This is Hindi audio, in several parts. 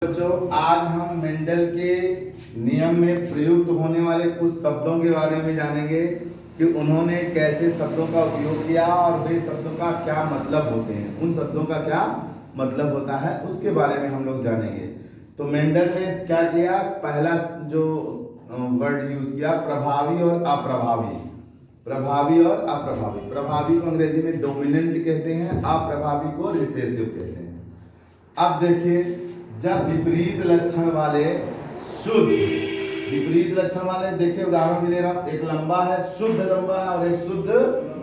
बच्चों, आज हम मेंडल के नियम में प्रयुक्त होने वाले कुछ शब्दों के बारे में जानेंगे कि उन्होंने कैसे शब्दों का उपयोग किया और वे शब्दों का क्या मतलब होते हैं, उन शब्दों का क्या मतलब होता है उसके बारे में हम लोग जानेंगे। तो मेंडल ने क्या किया, पहला जो वर्ड यूज किया प्रभावी और अप्रभावी। प्रभावी और अप्रभावी, प्रभावी को अंग्रेजी में डोमिनेंट कहते हैं, अप्रभावी को रिसेसिव कहते हैं। अब देखिए, जब विपरीत लक्षण वाले शुद्ध, विपरीत लक्षण वाले देखिए उदाहरण भी ले रहा हूं, एक लंबा है, शुद्ध लंबा है और एक शुद्ध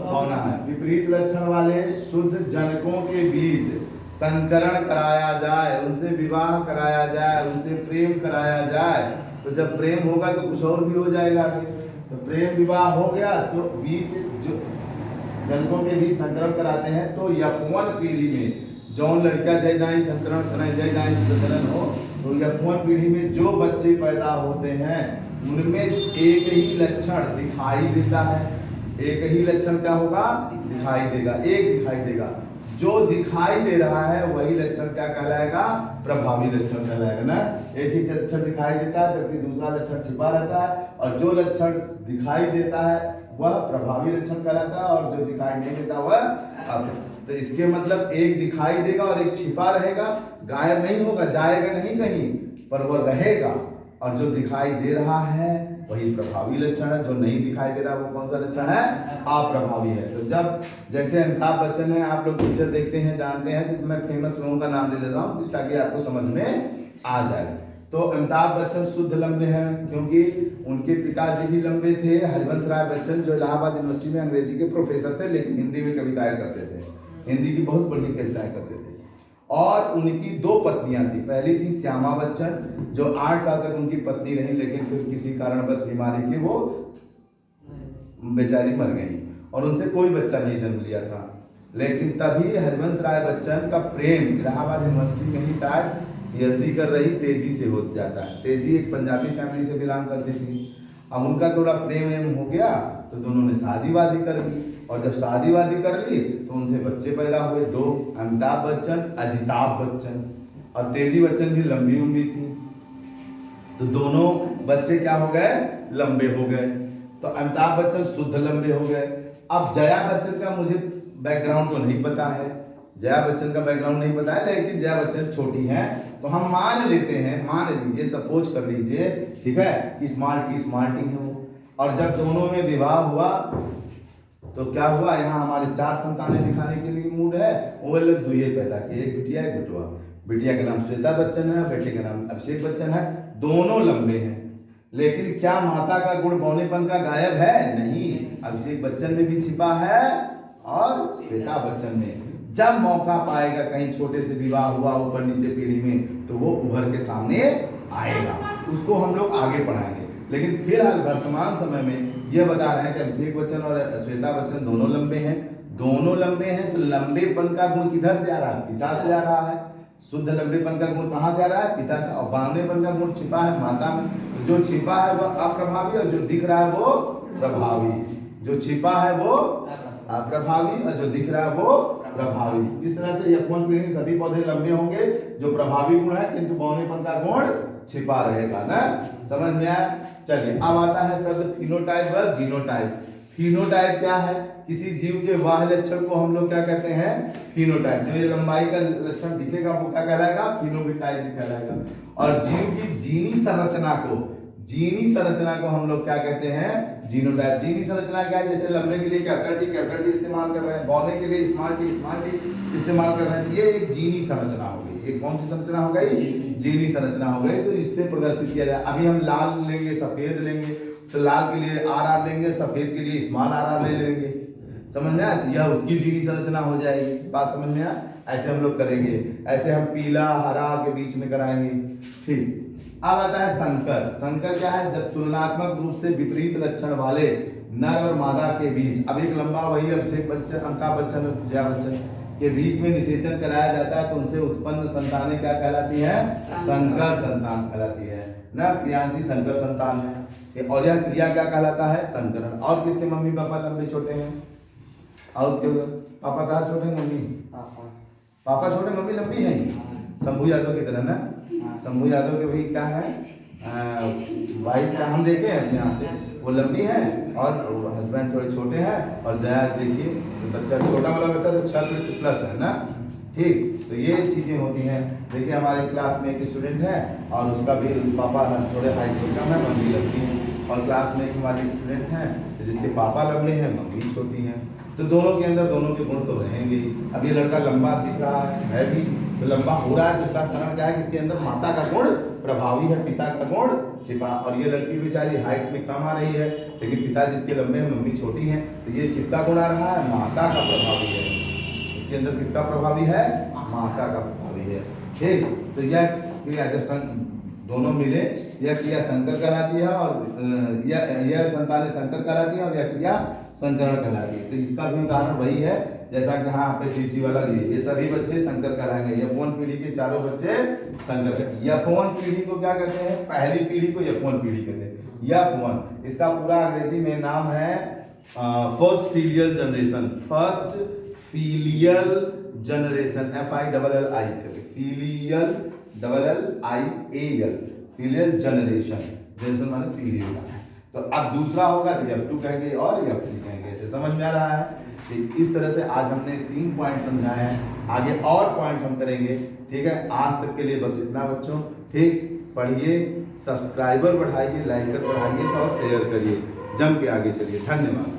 होना है। विपरीत लक्षण वाले शुद्ध जनकों के बीच संकरण कराया जाए, उनसे विवाह कराया जाए, उनसे प्रेम कराया जाए, तो जब प्रेम होगा तो कुछ और भी हो जाएगा आगे। तो प्रेम विवाह हो गया तो बीच जो जनकों के बीच संकरण कराते हैं, तो यौवन पीढ़ी में जौन लड़का जय जाए संकरण करें, जय जाए संकरण हो, तो यौवन पीढ़ी में जो बच्चे पैदा होते हैं उनमें एक ही लक्षण दिखाई देता है। एक ही लक्षण क्या होगा, दिखाई देगा, एक दिखाई देगा। जो दिखाई दे रहा है वही लक्षण क्या कहलाएगा, प्रभावी लक्षण कहलाएगा ना। एक ही लक्षण दिखाई देता है जबकि दूसरा लक्षण छिपा रहता है, और जो लक्षण दिखाई देता है वह प्रभावी लक्षण कहलाता है और जो दिखाई नहीं देता वह। तो इसके मतलब एक दिखाई देगा और एक छिपा रहेगा, गायब नहीं होगा, जाएगा नहीं कहीं, पर वह रहेगा। और जो दिखाई दे रहा है वही प्रभावी लक्षण है, जो नहीं दिखाई दे रहा वो कौन सा लक्षण है, अप्रभावी है। तो जब जैसे अमिताभ बच्चन है, आप लोग पिक्चर देखते हैं जानते हैं, तो मैं फेमस लोगों का नाम ले ले रहा हूँ ताकि आपको समझ में आ जाए। तो अमिताभ बच्चन शुद्ध लंबे हैं क्योंकि उनके पिताजी भी लंबे थे, हरिवंश राय बच्चन, जो इलाहाबाद यूनिवर्सिटी में अंग्रेजी के प्रोफेसर थे लेकिन हिंदी में कविताएं करते थे, हिंदी की बहुत बढ़िया कविताएं करते थे। और उनकी दो पत्नियां थी, पहली थी श्यामा बच्चन जो 8 साल तक उनकी पत्नी रही, लेकिन फिर किसी कारणवश बीमारी की वो बेचारी मर गई और उनसे कोई बच्चा नहीं जन्म लिया था। लेकिन तभी हरिवंश राय बच्चन का प्रेम इलाहाबाद यूनिवर्सिटी में ही शायद पीएचडी कर रही तेजी से हो जाता है। तेजी एक पंजाबी फैमिली से बिलोंग करती थी। अब उनका थोड़ा प्रेम हो गया तो दोनों ने शादी वादी कर ली, और जब शादी वादी कर ली तो उनसे बच्चे पैदा हुए, 2, अमिताभ बच्चन, अजिताभ बच्चन। और तेजी बच्चन भी लंबी उम्री थी, तो दोनों बच्चे क्या हो गए, लंबे हो गए। तो अमिताभ बच्चन शुद्ध लंबे हो गए। अब जया बच्चन का मुझे बैकग्राउंड तो नहीं पता है, जया बच्चन का बैकग्राउंड नहीं पता है, लेकिन जया बच्चन छोटी हैं तो हम मान लेते हैं, मान लीजिए, सपोज कर लीजिए, ठीक है, कि स्मार्टी है वो। और जब दोनों में विवाह हुआ तो क्या हुआ, यहाँ हमारे 4 संतानें दिखाने के लिए मूड है, वो लोग दुए पैदा किए, एक बिटिया एक बेटुआ। बिटिया का नाम श्वेता बच्चन है, बेटे का नाम अभिषेक बच्चन है, दोनों लंबे हैं। लेकिन क्या माता का गुण बौनेपन का गायब है, नहीं, अभिषेक बच्चन में भी छिपा है और श्वेता बच्चन में। जब मौका पाएगा, कहीं छोटे से विवाह हुआ ऊपर नीचे पीढ़ी में, तो वो उभर के सामने आएगा, उसको हम लोग आगे पढ़ाएंगे। लेकिन फिलहाल वर्तमान समय में यह बता रहे हैं कि अभिषेक बच्चन और श्वेता बच्चन दोनों लंबे हैं, दोनों लंबे हैं। तो लंबेपन का गुण किधर से आ रहा है, पिता से आ रहा है। शुद्ध लंबेपन का गुण कहाँ से आ रहा है, पिता से। और बावनेपन का गुण छिपा है माता में। तो जो छिपा है वह अप्रभावी और जो दिख रहा है वो प्रभावी। जो छिपा है वो अप्रभावी और जो दिख रहा है वो प्रभावी। इस तरह से यौवन पीढ़ी में सभी पौधे लंबे होंगे जो प्रभावी गुण है, किंतु बौनेपन का गुण छिपा रहेगा ना। समझ में आया। चलिए, अब आता है शब्द फिनोटाइप व जीनोटाइप। फिनोटाइप क्या है, किसी जीव के बाह्य लक्षण को हम लोग क्या कहते हैं, फिनोटाइप। जो ये लंबाई का लक्षण दिखेगा वो क्या कहलाएगा, फिनोटाइप कहलाएगा। और जीव की जीनी संरचना को, जीनी संरचना को हम लोग क्या कहते हैं, जीनोटाइप। जीनी संरचना क्या है, जैसे लंबे के लिए कैपिटल टी इस्तेमाल कर रहे हैं, बौने के लिए स्मॉल टी इस्तेमाल कर रहे हैं, ये एक जीनी संरचना हो गई। ये कौन सी संरचना हो गई, जीनी संरचना हो गई। तो इससे प्रदर्शित किया जाए। अभी हम लाल लेंगे, सफेद लेंगे, तो लाल के लिए आर लेंगे, सफेद के लिए स्मॉल आर ले लेंगे। समझ में आया, यह उसकी जीनी संरचना हो जाएगी। बात समझ में आया। ऐसे हम लोग करेंगे, ऐसे हम पीला हरा के बीच में कराएंगे। ठीक, अब आता है संकर। संकर क्या है, जब तुलनात्मक रूप से विपरीत लक्षण वाले नर और मादा के बीच, अब एक लंबा वही अभिषेक बच्चन, अमिताभ बच्चन और जया बच्चन के बीच में निषेचन कराया जाता है, तो उनसे उत्पन्न संतानें क्या कहलाती है, संकर संतान कहलाती है ना। प्रियांशी संकर संतान है। और यह क्रिया क्या कहलाता है, संकरण। और किसके मम्मी पापा लंबे छोटे हैं, और क्यों, पापा कहाँ छोटे, मम्मी पापा छोटे, मम्मी लंबी है, शंभू यादव की तरह ना। शंभू यादव के भाई क्या है वाइफ का हम देखे हैं अपने यहाँ से, वो लंबी है और हस्बैंड थोड़े छोटे हैं। और दया देखिए तो बच्चा छोटा वाला बच्चा तो 6 फीट प्लस है ना, ठीक। तो ये चीज़ें होती हैं। देखिए हमारे क्लास में एक स्टूडेंट है और उसका भी पापा थोड़े हाइट में कम है, मम्मी लंबी है। और क्लास में एक हमारी स्टूडेंट हैं जिसके पापा लंबे हैं, मम्मी छोटी हैं। तो दोनों के अंदर दोनों के गुण तो रहेंगे ही। अब ये लड़का लंबा दिख रहा है भी, तो लंबा हो रहा है तो इसका कारण क्या है कि इसके अंदर माता का गुण प्रभावी है, पिता का गुण छिपा। और ये लड़की बेचारी हाइट में कम आ रही है, लेकिन पिता जिसके लंबे हैं, मम्मी छोटी हैं, तो ये किसका गुण आ रहा है? माता का प्रभावी है। इसके अंदर किसका प्रभावी है? माता का प्रभावी है, ठीक। तो यह क्रिया जब दोनों मिले, यह क्रिया संकर कहलाती है और यह संतानें संकर कहलाती है और यह क्रिया संकरण कहलाती है। तो इसका भी उदाहरण वही है जैसा कि हाँ पे चीटी वाला लिए, ये सभी बच्चे संकर कहलाएंगे। F1 पीढ़ी के चारों बच्चे संकर। F1 पीढ़ी को क्या कहते हैं? पहली पीढ़ी को F1 पीढ़ी कहते हैं। F1 इसका पूरा अंग्रेजी में नाम है first filial generation. First filial generation, FILLI filial LLIAL filial generation, generation माने पीढ़ी होगा। तो अब दूसरा होगा तो F2 कहेंगे और F3 कहेंगे। ऐसे समझ में आ रहा है कि इस तरह से आज हमने 3 पॉइंट समझाए हैं, आगे और पॉइंट हम करेंगे, ठीक है। आज तक के लिए बस इतना बच्चों, ठीक। पढ़िए, सब्सक्राइबर बढ़ाइए, लाइकर बढ़ाइए और शेयर करिए, जम के आगे चलिए। धन्यवाद।